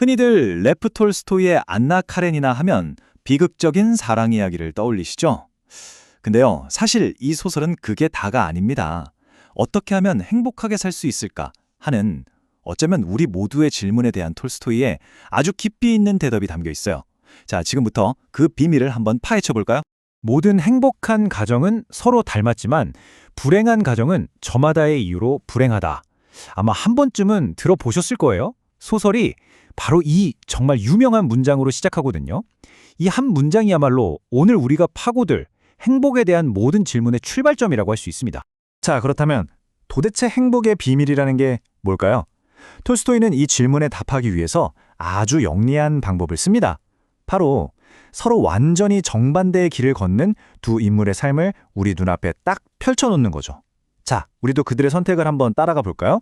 흔히들 레프 톨스토이의 안나 카레니나 하면 비극적인 사랑 이야기를 떠올리시죠? 근데요, 사실 이 소설은 그게 다가 아닙니다. 어떻게 하면 행복하게 살 수 있을까 하는 어쩌면 우리 모두의 질문에 대한 톨스토이의 아주 깊이 있는 대답이 담겨 있어요. 자, 지금부터 그 비밀을 한번 파헤쳐 볼까요? 모든 행복한 가정은 서로 닮았지만 불행한 가정은 저마다의 이유로 불행하다. 아마 한 번쯤은 들어보셨을 거예요. 소설이 바로 이 정말 유명한 문장으로 시작하거든요. 이 한 문장이야말로 오늘 우리가 파고들 행복에 대한 모든 질문의 출발점이라고 할 수 있습니다. 자, 그렇다면 도대체 행복의 비밀이라는 게 뭘까요? 톨스토이는 이 질문에 답하기 위해서 아주 영리한 방법을 씁니다. 바로 서로 완전히 정반대의 길을 걷는 두 인물의 삶을 우리 눈앞에 딱 펼쳐놓는 거죠. 자, 우리도 그들의 선택을 한번 따라가 볼까요?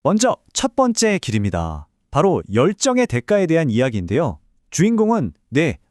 먼저 첫 번째 길입니다. 바로 열정의 대가에 대한 이야기인데요. 주인공은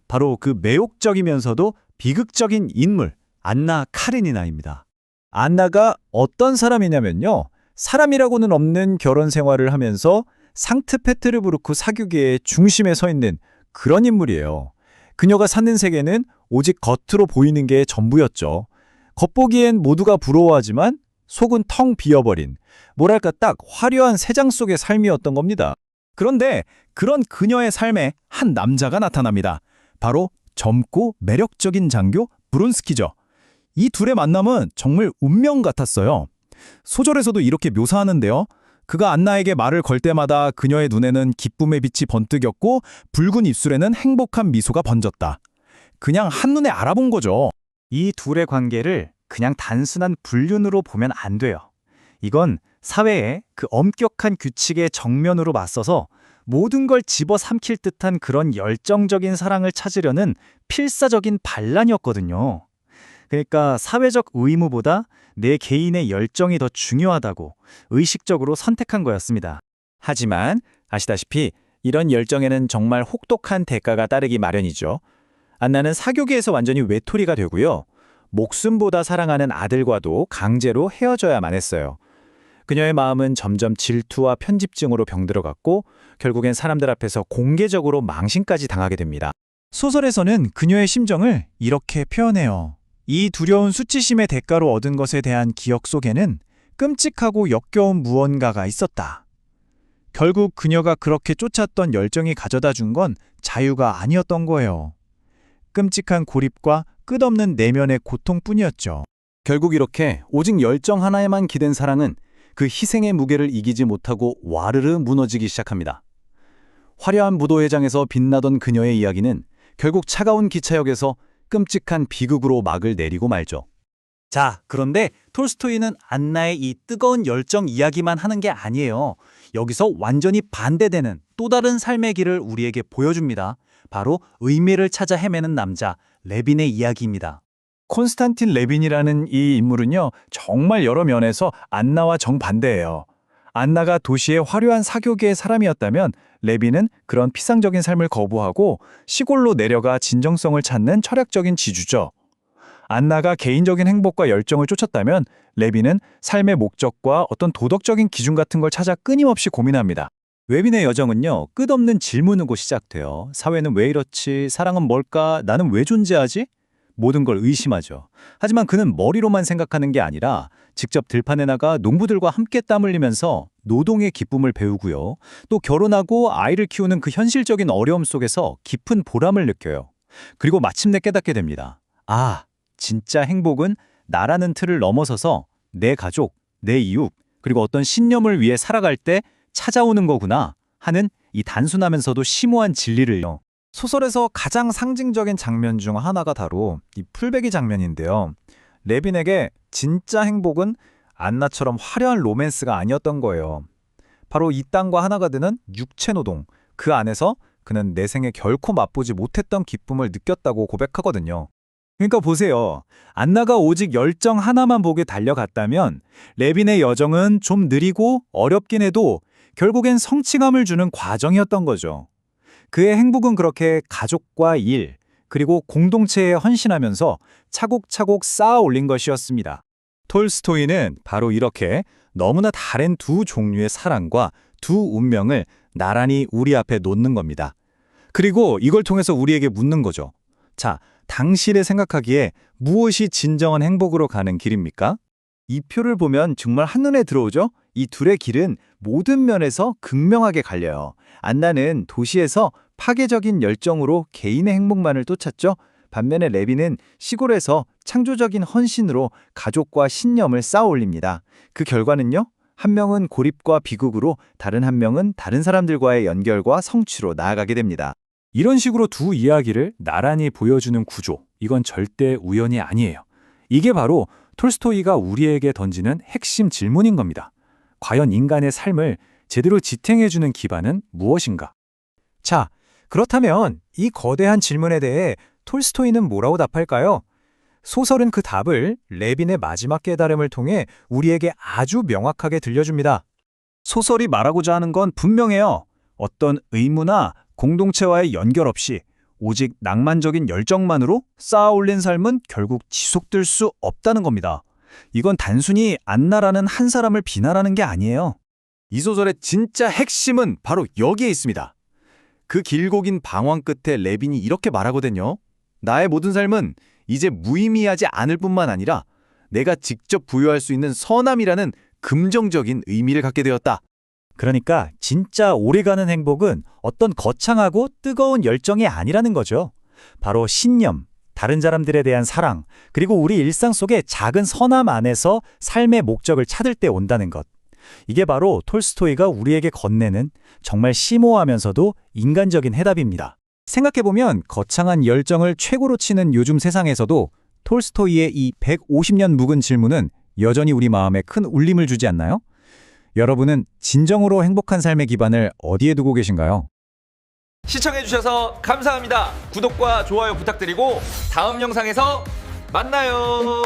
바로 그 매혹적이면서도 비극적인 인물, 안나 카레니나입니다. 안나가 어떤 사람이냐면요. 사람이라고는 없는 결혼 생활을 하면서 상트페테르부르크 사교계의 중심에 서 있는 그런 인물이에요. 그녀가 사는 세계는 오직 겉으로 보이는 게 전부였죠. 겉보기엔 모두가 부러워하지만 속은 텅 비어버린, 뭐랄까 딱 화려한 세장 속의 삶이었던 겁니다. 그런데 그런 그녀의 삶에 한 남자가 나타납니다. 바로 젊고 매력적인 장교 브론스키죠. 이 둘의 만남은 정말 운명 같았어요. 소설에서도 이렇게 묘사하는데요. 그가 안나에게 말을 걸 때마다 그녀의 눈에는 기쁨의 빛이 번뜩였고 붉은 입술에는 행복한 미소가 번졌다. 그냥 한눈에 알아본 거죠. 이 둘의 관계를 그냥 단순한 불륜으로 보면 안 돼요. 이건 사회의 그 엄격한 규칙에 정면으로 맞서서 모든 걸 집어삼킬 듯한 그런 열정적인 사랑을 찾으려는 필사적인 반란이었거든요. 그러니까 사회적 의무보다 내 개인의 열정이 더 중요하다고 의식적으로 선택한 거였습니다. 하지만 아시다시피 이런 열정에는 정말 혹독한 대가가 따르기 마련이죠. 안나는 사교계에서 완전히 외톨이가 되고요. 목숨보다 사랑하는 아들과도 강제로 헤어져야만 했어요. 그녀의 마음은 점점 질투와 편집증으로 병들어갔고 결국엔 사람들 앞에서 공개적으로 망신까지 당하게 됩니다. 소설에서는 그녀의 심정을 이렇게 표현해요. 이 두려운 수치심의 대가로 얻은 것에 대한 기억 속에는 끔찍하고 역겨운 무언가가 있었다. 결국 그녀가 그렇게 쫓았던 열정이 가져다 준 건 자유가 아니었던 거예요. 끔찍한 고립과 끝없는 내면의 고통뿐이었죠. 결국 이렇게 오직 열정 하나에만 기댄 사랑은 그 희생의 무게를 이기지 못하고 와르르 무너지기 시작합니다. 화려한 무도회장에서 빛나던 그녀의 이야기는 결국 차가운 기차역에서 끔찍한 비극으로 막을 내리고 말죠. 자, 그런데 톨스토이는 안나의 이 뜨거운 열정 이야기만 하는 게 아니에요. 여기서 완전히 반대되는 또 다른 삶의 길을 우리에게 보여줍니다. 바로 의미를 찾아 헤매는 남자, 레빈의 이야기입니다. 콘스탄틴 레빈이라는 이 인물은요, 정말 여러 면에서 안나와 정반대예요. 안나가 도시의 화려한 사교계의 사람이었다면 레빈은 그런 피상적인 삶을 거부하고 시골로 내려가 진정성을 찾는 철학적인 지주죠. 안나가 개인적인 행복과 열정을 쫓았다면 레빈은 삶의 목적과 어떤 도덕적인 기준 같은 걸 찾아 끊임없이 고민합니다. 레빈의 여정은요, 끝없는 질문으로 시작돼요. 사회는 왜 이렇지? 사랑은 뭘까? 나는 왜 존재하지? 모든 걸 의심하죠. 하지만 그는 머리로만 생각하는 게 아니라 직접 들판에 나가 농부들과 함께 땀 흘리면서 노동의 기쁨을 배우고요. 또 결혼하고 아이를 키우는 그 현실적인 어려움 속에서 깊은 보람을 느껴요. 그리고 마침내 깨닫게 됩니다. 아, 진짜 행복은 나라는 틀을 넘어서서 내 가족, 내 이웃, 그리고 어떤 신념을 위해 살아갈 때 찾아오는 거구나 하는 이 단순하면서도 심오한 진리를요. 소설에서 가장 상징적인 장면 중 하나가 바로 이 풀베기 장면인데요. 레빈에게 진짜 행복은 안나처럼 화려한 로맨스가 아니었던 거예요. 바로 이 땅과 하나가 되는 육체노동, 그 안에서 그는 내 생에 결코 맛보지 못했던 기쁨을 느꼈다고 고백하거든요. 그러니까 보세요. 안나가 오직 열정 하나만 보게 달려갔다면 레빈의 여정은 좀 느리고 어렵긴 해도 결국엔 성취감을 주는 과정이었던 거죠. 그의 행복은 그렇게 가족과 일, 그리고 공동체에 헌신하면서 차곡차곡 쌓아 올린 것이었습니다. 톨스토이는 바로 이렇게 너무나 다른 두 종류의 사랑과 두 운명을 나란히 우리 앞에 놓는 겁니다. 그리고 이걸 통해서 우리에게 묻는 거죠. 자, 당신의 생각하기에 무엇이 진정한 행복으로 가는 길입니까? 이 표를 보면 정말 한눈에 들어오죠? 이 둘의 길은 모든 면에서 극명하게 갈려요. 안나는 도시에서 파괴적인 열정으로 개인의 행복만을 쫓았죠. 반면에 레비는 시골에서 창조적인 헌신으로 가족과 신념을 쌓아 올립니다. 그 결과는요? 한 명은 고립과 비극으로, 다른 한 명은 다른 사람들과의 연결과 성취로 나아가게 됩니다. 이런 식으로 두 이야기를 나란히 보여주는 구조, 이건 절대 우연이 아니에요. 이게 바로 톨스토이가 우리에게 던지는 핵심 질문인 겁니다. 과연 인간의 삶을 제대로 지탱해주는 기반은 무엇인가? 자, 그렇다면 이 거대한 질문에 대해 톨스토이는 뭐라고 답할까요? 소설은 그 답을 레빈의 마지막 깨달음을 통해 우리에게 아주 명확하게 들려줍니다. 소설이 말하고자 하는 건 분명해요. 어떤 의무나 공동체와의 연결 없이 오직 낭만적인 열정만으로 쌓아 올린 삶은 결국 지속될 수 없다는 겁니다. 이건 단순히 안나라는 한 사람을 비난하는 게 아니에요. 이 소설의 진짜 핵심은 바로 여기에 있습니다. 그 길고 긴 방황 끝에 레빈이 이렇게 말하거든요. 나의 모든 삶은 이제 무의미하지 않을 뿐만 아니라 내가 직접 부여할 수 있는 선함이라는 긍정적인 의미를 갖게 되었다. 그러니까 진짜 오래가는 행복은 어떤 거창하고 뜨거운 열정이 아니라는 거죠. 바로 신념, 다른 사람들에 대한 사랑, 그리고 우리 일상 속의 작은 선함 안에서 삶의 목적을 찾을 때 온다는 것. 이게 바로 톨스토이가 우리에게 건네는 정말 심오하면서도 인간적인 해답입니다. 생각해보면 거창한 열정을 최고로 치는 요즘 세상에서도 톨스토이의 이 150년 묵은 질문은 여전히 우리 마음에 큰 울림을 주지 않나요? 여러분은 진정으로 행복한 삶의 기반을 어디에 두고 계신가요? 시청해주셔서 감사합니다. 구독과 좋아요 부탁드리고 다음 영상에서 만나요.